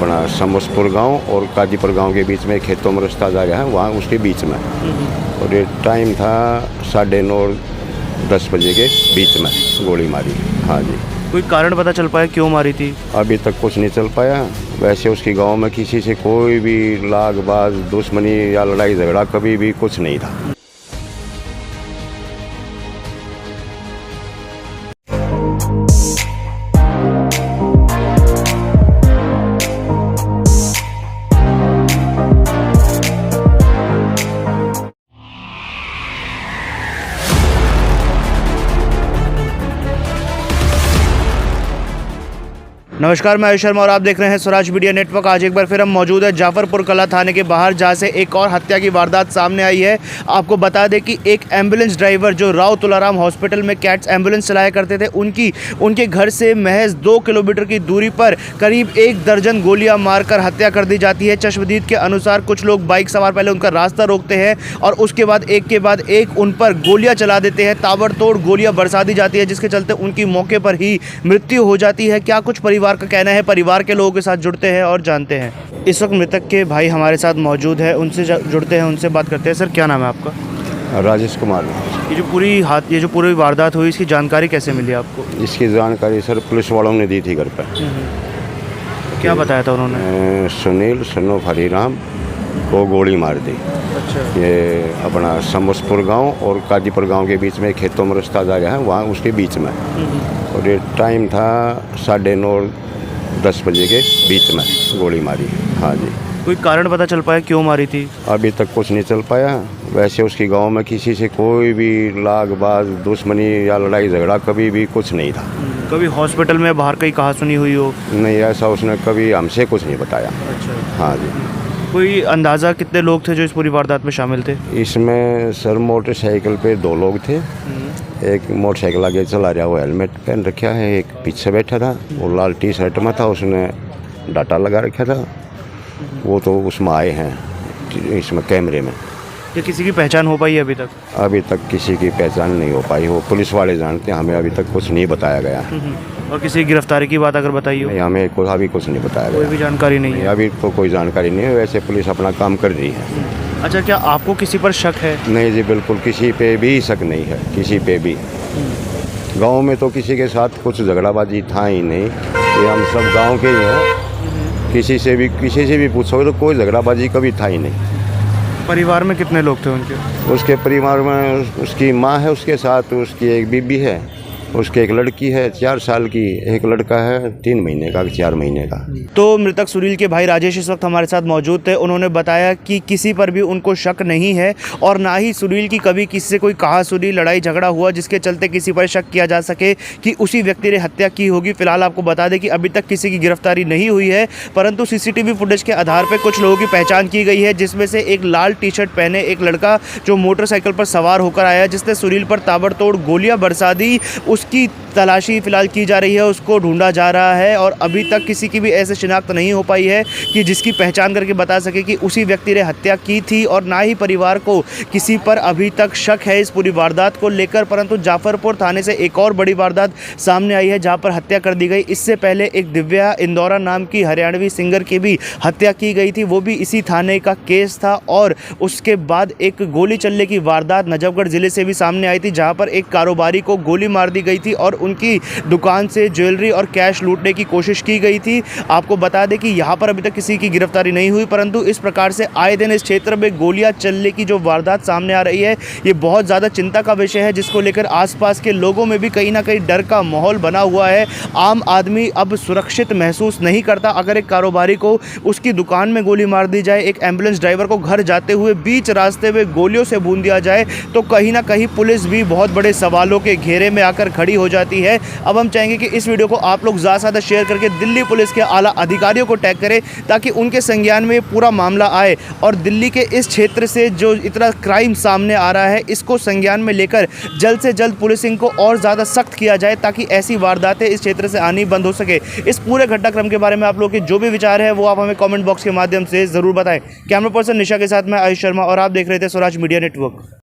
अपना समसपुर गांव और काजीपुर गांव के बीच में खेतों में रास्ता जा रहा है, वहाँ उसके बीच में। और ये टाइम था 9:30-10 बजे के बीच में गोली मारी। हाँ जी। कोई कारण पता चल पाया क्यों मारी थी? अभी तक कुछ नहीं चल पाया। वैसे उसकी गांव में किसी से कोई भी लागबाज दुश्मनी या लड़ाई झगड़ा कभी भी कुछ नहीं था। नमस्कार, मैं आयुष शर्मा और आप देख रहे हैं स्वराज मीडिया नेटवर्क। आज एक बार फिर हम मौजूद है जाफरपुर कला थाने के बाहर, जहां से एक और हत्या की वारदात सामने आई है। आपको बता दें कि एक एम्बुलेंस ड्राइवर जो राव तुलाराम हॉस्पिटल में कैट्स एम्बुलेंस चलाया करते थे, उनके घर से महज 2 किलोमीटर की दूरी पर करीब 1 दर्जन गोलियां मारकर हत्या कर दी जाती है। चश्मदीद के अनुसार कुछ लोग बाइक सवार पहले उनका रास्ता रोकते हैं और उसके बाद एक के बाद एक उन पर गोलियाँ चला देते हैं। ताबड़तोड़ गोलियाँ बरसा दी जाती है, जिसके चलते उनकी मौके पर ही मृत्यु हो जाती है। क्या कुछ परिवार का कहना है, परिवार के लोगों के साथ जुड़ते हैं और जानते हैं। इस वक्त मृतक के भाई हमारे साथ मौजूद है, उनसे जुड़ते हैं, उनसे बात करते हैं। सर, क्या नाम है आपका? राजेश कुमार। ये जो पूरी वारदात हुई, इसकी जानकारी कैसे मिली आपको? इसकी जानकारी सर पुलिस वालों ने दी थी घर पर। क्या बताया था उन्होंने? सुनील सन्नो हरीराम को गोली मार दी। अच्छा। ये अपना समसपुर गांव और काजीपुर गांव के बीच में खेतों में रास्ता जा रहा है, वहाँ उसके बीच में। और ये टाइम था 9:30-10 बजे के बीच में गोली मारी। हाँ जी। कोई कारण पता चल पाया क्यों मारी थी? अभी तक कुछ नहीं चल पाया। वैसे उसकी गांव में किसी से कोई भी लागबाज दुश्मनी या लड़ाई झगड़ा कभी भी कुछ नहीं था। कभी हॉस्पिटल में बाहर कहीं कहा सुनी हुई हो? नहीं, ऐसा उसने कभी हमसे कुछ नहीं बताया। अच्छा। हाँ जी। कोई अंदाज़ा कितने लोग थे जो इस पूरी वारदात में शामिल थे? इसमें सर मोटरसाइकिल पे 2 लोग थे। एक मोटरसाइकिल आगे चला रहा, वो हेलमेट पहन रखा है। एक पीछे बैठा था, वो लाल टी शर्ट में था, उसने डाटा लगा रखा था। वो तो उसमें आए हैं इसमें कैमरे में। क्या किसी की पहचान हो पाई है अभी तक? अभी तक किसी की पहचान नहीं हो पाई। वो पुलिस वाले जानते हैं, हमें अभी तक कुछ नहीं बताया गया। और किसी की गिरफ्तारी की बात अगर बताइए? नहीं, हमें अभी कुछ नहीं बताया गया। कोई भी जानकारी नहीं है अभी तो कोई जानकारी नहीं है। वैसे पुलिस अपना काम कर रही है। अच्छा, क्या आपको किसी पर शक है? नहीं जी, बिल्कुल किसी पे भी शक नहीं है, किसी पे भी। गांव में तो किसी के साथ कुछ झगड़ाबाजी था ही नहीं। ये हम सब गांव के ही हैं। किसी से भी पूछोगे तो कोई झगड़ाबाजी कभी था ही नहीं। परिवार में कितने लोग थे उनके? उसके परिवार में उसकी माँ है, उसके साथ उसकी एक बीबी है, उसकी एक लड़की है 4 साल की, एक लड़का है 3 महीने का, 4 महीने का। तो मृतक सुनील के भाई राजेश इस वक्त हमारे साथ मौजूद थे। उन्होंने बताया कि किसी पर भी उनको शक नहीं है और ना ही सुनील की कभी किसी से कोई कहा सुनी लड़ाई झगड़ा हुआ जिसके चलते किसी पर शक किया जा सके कि उसी व्यक्ति ने हत्या की होगी। फिलहाल आपको बता दें कि अभी तक किसी की गिरफ्तारी नहीं हुई है, परंतु CCTV फुटेज के आधार पर कुछ लोगों की पहचान की गई है, जिसमें से एक लाल टी शर्ट पहने एक लड़का जो मोटरसाइकिल पर सवार होकर आया, जिसने सुनील पर ताबड़तोड़ गोलियां बरसा दी। उसकी तलाशी फिलहाल की जा रही है, उसको ढूंढा जा रहा है और अभी तक किसी की भी ऐसे शिनाख्त नहीं हो पाई है कि जिसकी पहचान करके बता सके कि उसी व्यक्ति ने हत्या की थी। और ना ही परिवार को किसी पर अभी तक शक है इस पूरी वारदात को लेकर। परंतु जाफरपुर थाने से एक और बड़ी वारदात सामने आई है, जहां पर हत्या कर दी गई। इससे पहले एक दिव्या इंदौरा नाम की हरियाणवी सिंगर की भी हत्या की गई थी, वो भी इसी थाने का केस था। और उसके बाद एक गोली चलने की वारदात नजफगढ़ जिले से भी सामने आई थी, जहाँ पर एक कारोबारी को गोली मार दी गई थी और उनकी दुकान से ज्वेलरी और कैश लूटने की कोशिश की गई थी। आपको बता दें कि यहाँ पर अभी तक किसी की गिरफ्तारी नहीं हुई, परंतु इस प्रकार से आए दिन इस क्षेत्र में गोलियां चलने की जो वारदात सामने आ रही है, ये बहुत ज़्यादा चिंता का विषय है, जिसको लेकर आसपास के लोगों में भी कहीं ना कहीं डर का माहौल बना हुआ है। आम आदमी अब सुरक्षित महसूस नहीं करता। अगर एक कारोबारी को उसकी दुकान में गोली मार दी जाए, एक एम्बुलेंस ड्राइवर को घर जाते हुए बीच रास्ते में गोलियों से भून दिया जाए, तो कहीं ना कहीं पुलिस भी बहुत बड़े सवालों के घेरे में आकर खड़ी हो जाती है। अब हम चाहेंगे कि इस वीडियो को आप लोग ज़्यादा से ज़्यादा शेयर करके दिल्ली पुलिस के आला अधिकारियों को टैग करें, ताकि उनके संज्ञान में पूरा मामला आए और दिल्ली के इस क्षेत्र से जो इतना क्राइम सामने आ रहा है, इसको संज्ञान में लेकर जल्द से जल्द पुलिसिंग को और ज़्यादा सख्त किया जाए, ताकि ऐसी वारदातें इस क्षेत्र से आनी बंद हो सके। इस पूरे घटनाक्रम के बारे में आप लोगों के जो भी विचार है वो आप हमें कमेंट बॉक्स के माध्यम से ज़रूर बताएं। कैमरा पर्सन निशा के साथ मैं आयुष शर्मा और आप देख रहे थे स्वराज मीडिया नेटवर्क।